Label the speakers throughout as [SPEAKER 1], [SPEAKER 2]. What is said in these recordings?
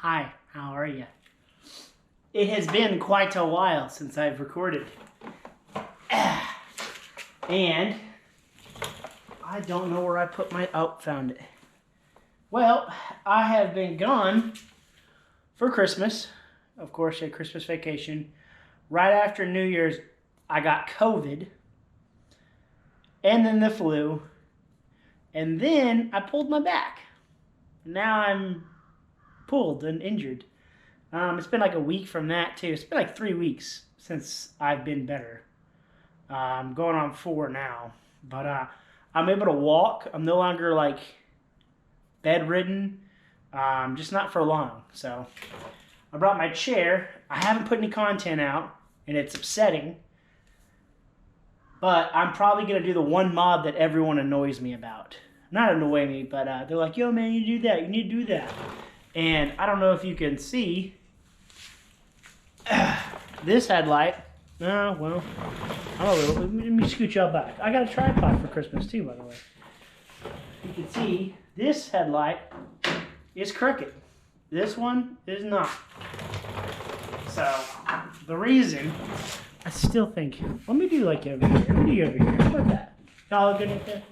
[SPEAKER 1] Hi, how are you? It has been quite a while since I've recorded. And I don't know where I put my... Oh, found it. Well, I have been gone for Christmas. Of course, a Christmas vacation. Right after New Year's, I got COVID. And then the flu. And then I pulled my back. Now I'm pulled and injured. It's been like a week from that too. It's been like 3 weeks since I've been better. I'm going on 4 now. But I'm able to walk. I'm no longer like bedridden. Just not for long. So I brought my chair. I haven't put any content out, and it's upsetting. But I'm probably going to do the one mod that everyone annoys me about. Not annoy me, but they're like, yo man, you do that. You need to do that. And I don't know if you can see this headlight. Well, I'm a little. Let me scoot y'all back. I got a tripod for Christmas too, by the way. You can see this headlight is crooked. This one is not. So the reason, I still think, let me do like over here. Let me do over here. How about that? Y'all look good at that?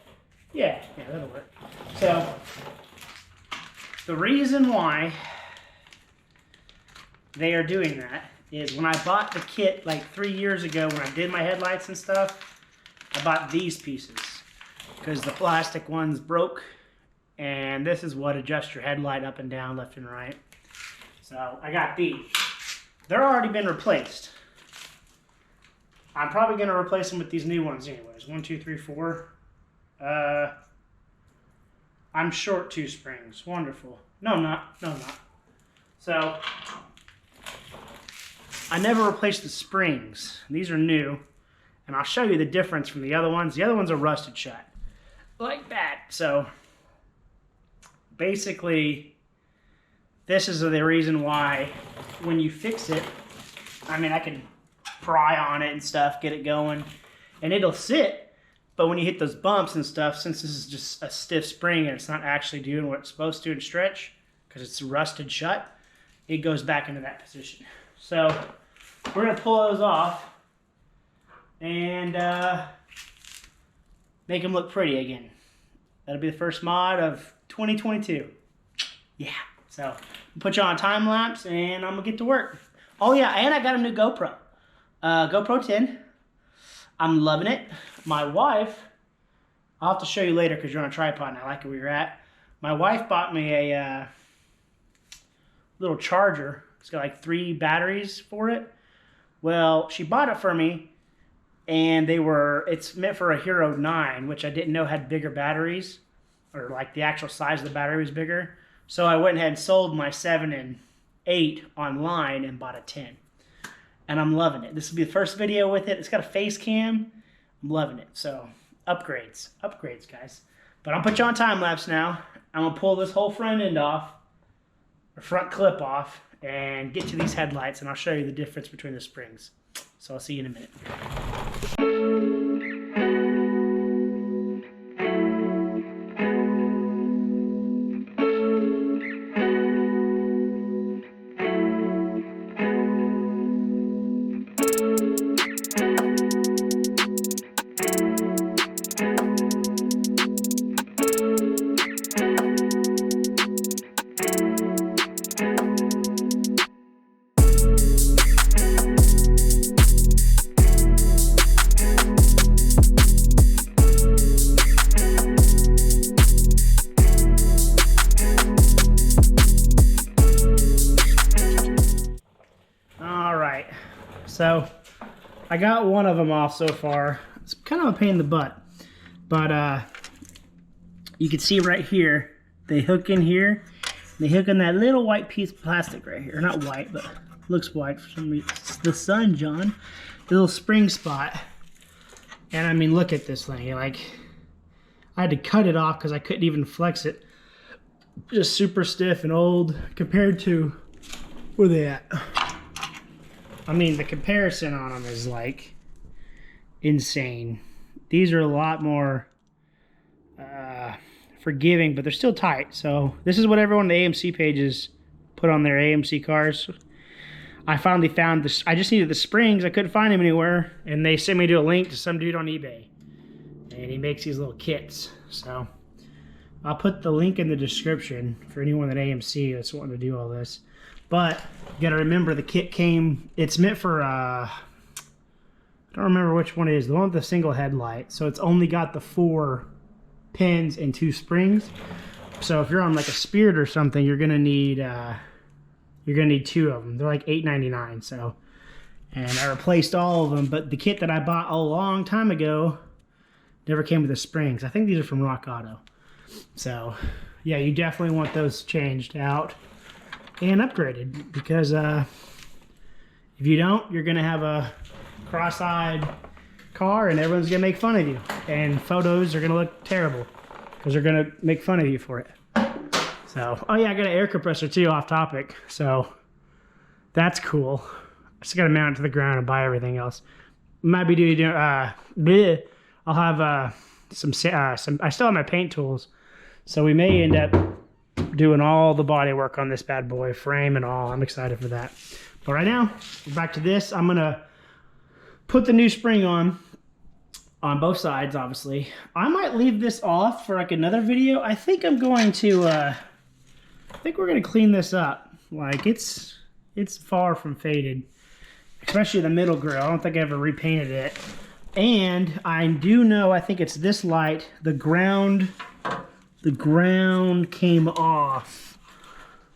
[SPEAKER 1] Yeah, that'll work. So the reason why they are doing that is when I bought the kit like 3 years ago when I did my headlights and stuff, I bought these pieces because the plastic ones broke, and this is what adjusts your headlight up and down, left and right. So I got these. They're already been replaced. I'm probably going to replace them with these new ones anyways. 1, 2, 3, 4. I'm short 2 springs. Wonderful. No, I'm not. No, I'm not. So I never replaced the springs. These are new. And I'll show you the difference from the other ones. The other ones are rusted shut. Like that. So basically, this is the reason why when you fix it, I mean, I can pry on it and stuff, get it going, and it'll sit. But when you hit those bumps and stuff, since this is just a stiff spring and it's not actually doing what it's supposed to and stretch, because it's rusted shut, it goes back into that position. So we're going to pull those off and make them look pretty again. That'll be the first mod of 2022. Yeah. So I'll put you on time lapse and I'm going to get to work. Oh yeah, and I got a new GoPro. GoPro 10. I'm loving it. My wife, I'll have to show you later because you're on a tripod and I like it where you're at. My wife bought me a little charger. It's got like 3 batteries for it. Well, she bought it for me, and it's meant for a Hero 9, which I didn't know had bigger batteries, or like the actual size of the battery was bigger. So I went ahead and sold my 7 and 8 online and bought a 10. And I'm loving it. This will be the first video with it. It's got a face cam. I'm loving it. So upgrades, guys. But I'll put you on time lapse now. I'm gonna pull this whole front end off, or front clip off, and get to these headlights, and I'll show you the difference between the springs. So I'll see you in a minute. So I got one of them off so far. It's kind of a pain in the butt, but you can see right here, they hook in here. They hook in that little white piece of plastic right here. Not white, but looks white for some reason. It's the sun, John. The little spring spot. And I mean, look at this thing. Like, I had to cut it off because I couldn't even flex it. Just super stiff and old compared to where they at. I mean, the comparison on them is like insane. These are a lot more forgiving, but they're still tight. So this is what everyone on the AMC pages put on their AMC cars. I finally found this. I just needed the springs. I couldn't find them anywhere, and they sent me to a link to some dude on eBay, and he makes these little kits. So I'll put the link in the description for anyone at AMC that's wanting to do all this. But you gotta remember the kit came. It's meant for I don't remember which one it is. The one with the single headlight. So it's only got the 4 pins and 2 springs. So if you're on like a Spirit or something, you're gonna need 2 of them. They're like $8.99. So, and I replaced all of them. But the kit that I bought a long time ago never came with the springs. I think these are from Rock Auto. So yeah, you definitely want those changed out and upgraded, because if you don't, you're gonna have a cross-eyed car and everyone's gonna make fun of you, and photos are gonna look terrible because they're gonna make fun of you for it. So, oh yeah, I got an air compressor too, off topic. So that's cool. I just gotta mount it to the ground and buy everything else. Might be doing I'll have some I still have my paint tools, so we may end up doing all the body work on this bad boy, frame and all. I'm excited for that. But right now, back to this. I'm gonna put the new spring on both sides, obviously. I might leave this off for like another video. I think I'm going to I think we're gonna clean this up. Like it's far from faded, especially the middle grill. I don't think I ever repainted it. And I do know, I think it's this light, the ground came off.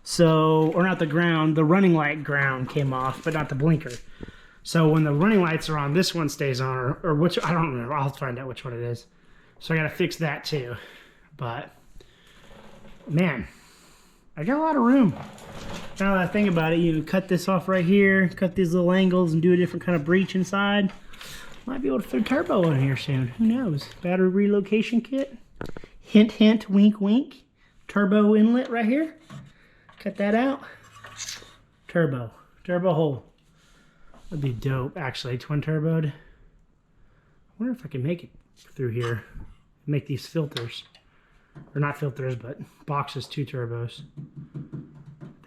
[SPEAKER 1] So, or not the ground, the running light ground came off, but not the blinker. So when the running lights are on, this one stays on, or which, I don't remember. I'll find out which one it is. So I gotta fix that too. But man, I got a lot of room. Now that I think about it, you cut this off right here, cut these little angles and do a different kind of breech inside. Might be able to fit turbo in here soon. Who knows? Battery relocation kit. Hint, hint, wink, wink. Turbo inlet right here. Cut that out. Turbo hole. That'd be dope, actually. Twin turboed. I wonder if I can make it through here. Make these filters. Or not filters, but boxes, 2 turbos.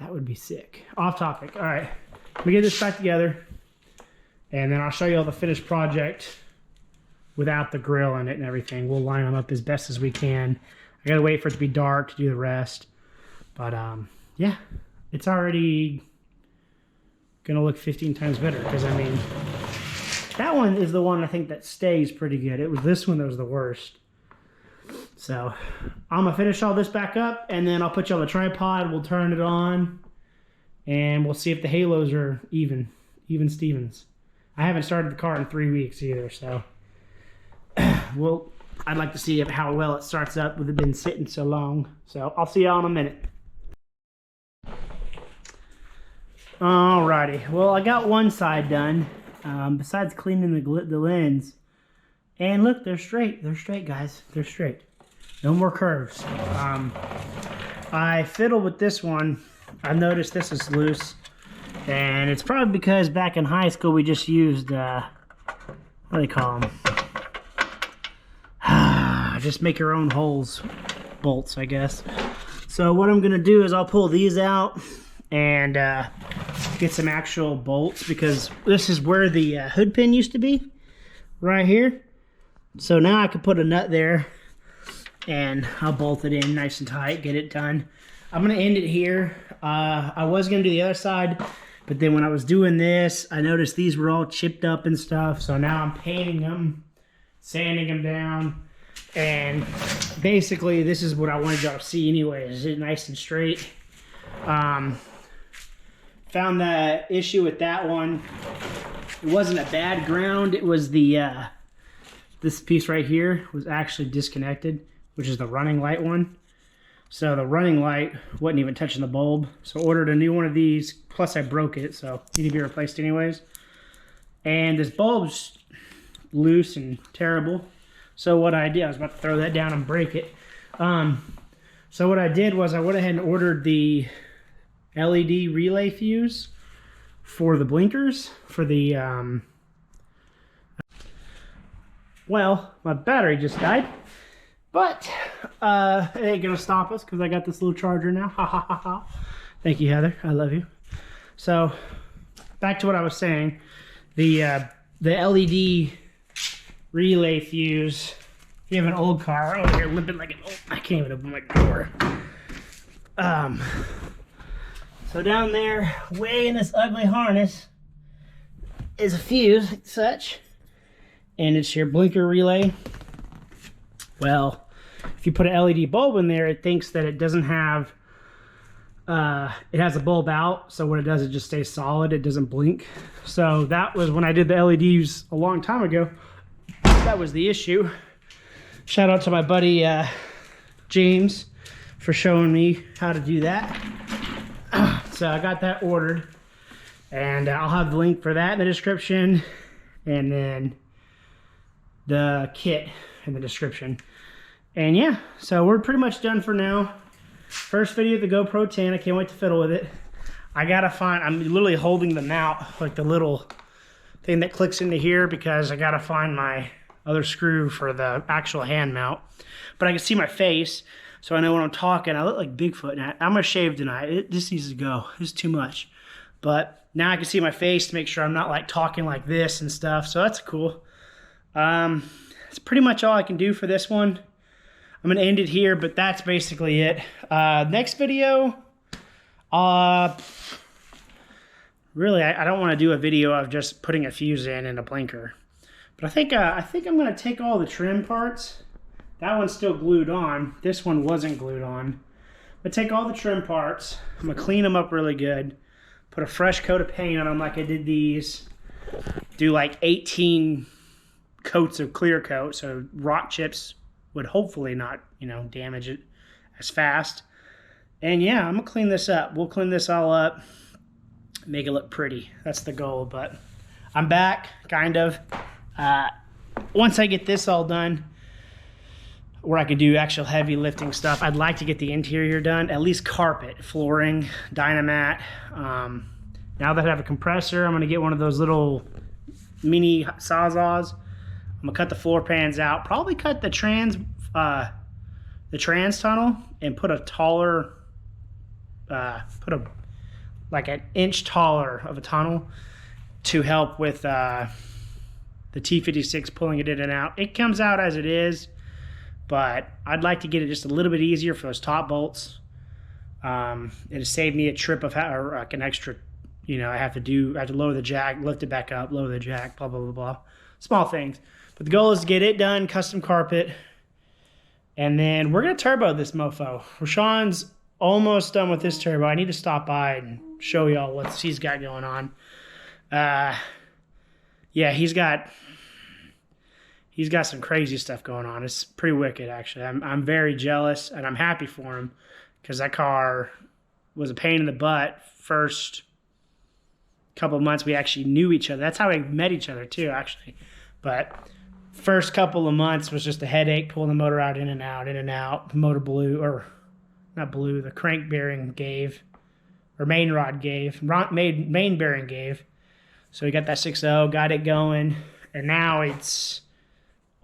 [SPEAKER 1] That would be sick. Off topic. All right. Let me get this back together. And then I'll show you all the finished project without the grill in it and everything. We'll line them up as best as we can. I gotta wait for it to be dark to do the rest. But yeah, it's already gonna look 15 times better, because I mean, that one is the one I think that stays pretty good. It was this one that was the worst. So I'm gonna finish all this back up, and then I'll put you on the tripod. We'll turn it on, and we'll see if the halos are even Stevens. I haven't started the car in 3 weeks either, so well, I'd like to see how well it starts up with it been sitting so long. So I'll see y'all in a minute. Alrighty, well, I got one side done, besides cleaning the lens. And look, they're straight. They're straight, guys. They're straight. No more curves. I fiddled with this one. I noticed this is loose. And it's probably because back in high school we just used, what do they call them? Just make your own holes, bolts, I guess. So what I'm gonna do is I'll pull these out and get some actual bolts, because this is where the hood pin used to be, right here. So now I can put a nut there and I'll bolt it in nice and tight, get it done. I'm gonna end it here. I was gonna do the other side, but then when I was doing this, I noticed these were all chipped up and stuff. So now I'm painting them, sanding them down. And basically this is what I wanted y'all to see anyways. Is it nice and straight? Found the issue with that one. It wasn't a bad ground. It was the, this piece right here was actually disconnected, which is the running light one. So the running light wasn't even touching the bulb. So ordered a new one of these, plus I broke it, so it need to be replaced anyways. And this bulb's loose and terrible. So what I did, I was about to throw that down and break it. So what I did was I went ahead and ordered the LED relay fuse for the blinkers, for the, well, my battery just died. But it ain't gonna stop us because I got this little charger now. Ha ha ha ha. Thank you, Heather. I love you. So, back to what I was saying. The LED relay fuse. If you have an old car, oh, you're limping like an old, I can't even open my door. So down there, way in this ugly harness, is a fuse, like such. And it's your blinker relay. Well, if you put an LED bulb in there, it thinks that it doesn't have, it has a bulb out, so what it does, it just stays solid, it doesn't blink. So that was when I did the LEDs a long time ago, that was the issue. Shout out to my buddy James for showing me how to do that. So I got that ordered, and I'll have the link for that in the description, and then the kit in the description. And yeah, so we're pretty much done for now. First video of the GoPro 10. I can't wait to fiddle with it. I gotta find, I'm literally holding the mount, like the little thing that clicks into here, because I gotta find my other screw for the actual hand mount. But I can see my face, so I know when I'm talking. I look like Bigfoot now. I'm gonna shave tonight. This needs to go. This is too much. But now I can see my face to make sure I'm not like talking like this and stuff. So that's cool. That's pretty much all I can do for this one. I'm gonna end it here, but that's basically it. Next video, really, I don't want to do a video of just putting a fuse in and a blinker. But I think I'm gonna take all the trim parts. That one's still glued on. This one wasn't glued on. But take all the trim parts. I'm gonna clean them up really good. Put a fresh coat of paint on them like I did these. Do like 18 coats of clear coat, so rock chips would hopefully not, damage it as fast. And yeah, I'm gonna clean this up. We'll clean this all up, make it look pretty. That's the goal. But I'm back, kind of. Once I get this all done, where I can do actual heavy lifting stuff, I'd like to get the interior done, at least carpet, flooring, Dynamat. Now that I have a compressor, I'm gonna get one of those little mini Sawzalls. I'm gonna cut the floor pans out, probably cut the trans tunnel and put a taller, like an inch taller of a tunnel to help with the T56 pulling it in and out. It comes out as it is, but I'd like to get it just a little bit easier for those top bolts. It'll save me a trip of or like an extra, I have to lower the jack, lift it back up, lower the jack, blah, blah, blah, blah. Small things. But the goal is to get it done, custom carpet, and then we're going to turbo this mofo. Rashawn's almost done with this turbo. I need to stop by and show y'all what he's got going on. Yeah, he's got some crazy stuff going on. It's pretty wicked, actually. I'm very jealous, and I'm happy for him, because that car was a pain in the butt. First couple of months we actually knew each other. That's how we met each other too, actually. But first couple of months was just a headache, pulling the motor out, in and out, in and out. The motor blew, or not blew, the crank bearing gave, or main rod gave, main bearing gave. So we got that 6.0, got it going, and now it's,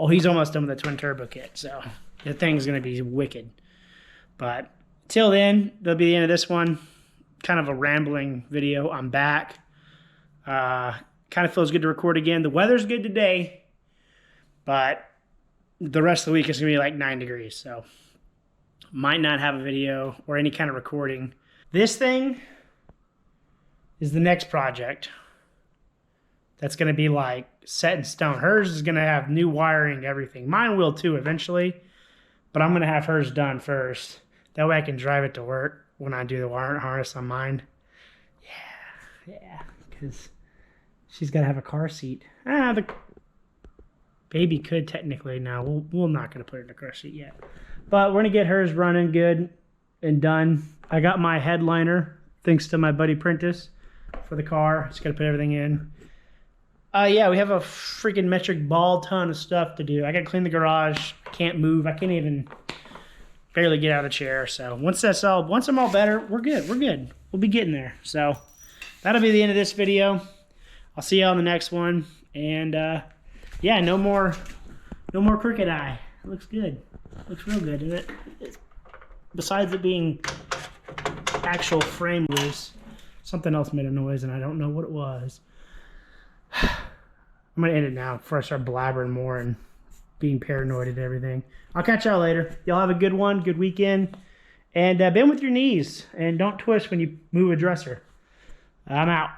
[SPEAKER 1] he's almost done with the twin turbo kit, so the thing's gonna be wicked. But till then, that'll be the end of this one. Kind of a rambling video. I'm back. Kind of feels good to record again. The weather's good today, but the rest of the week is going to be like 9 degrees, so might not have a video or any kind of recording. This thing is the next project that's going to be like set in stone. Hers is going to have new wiring, everything. Mine will too eventually, but I'm going to have hers done first. That way I can drive it to work when I do the wire harness on mine. Yeah, because she's got to have a car seat. The baby could technically now. We're not going to put her in a car seat yet. But we're going to get hers running good and done. I got my headliner, thanks to my buddy Prentice, for the car. Just got to put everything in. Yeah, we have a freaking metric ball ton of stuff to do. I got to clean the garage. I can't move. I can't even barely get out of the chair. So once I'm all better, we're good. We'll be getting there. So that'll be the end of this video. I'll see y'all in the next one. And yeah, no more crooked eye. It looks good. It looks real good, isn't it? Besides it being actual frame loose. Something else made a noise and I don't know what it was. I'm gonna end it now before I start blabbering more and being paranoid and everything. I'll catch y'all later. Y'all have a good one, good weekend. And bend with your knees and don't twist when you move a dresser. I'm out.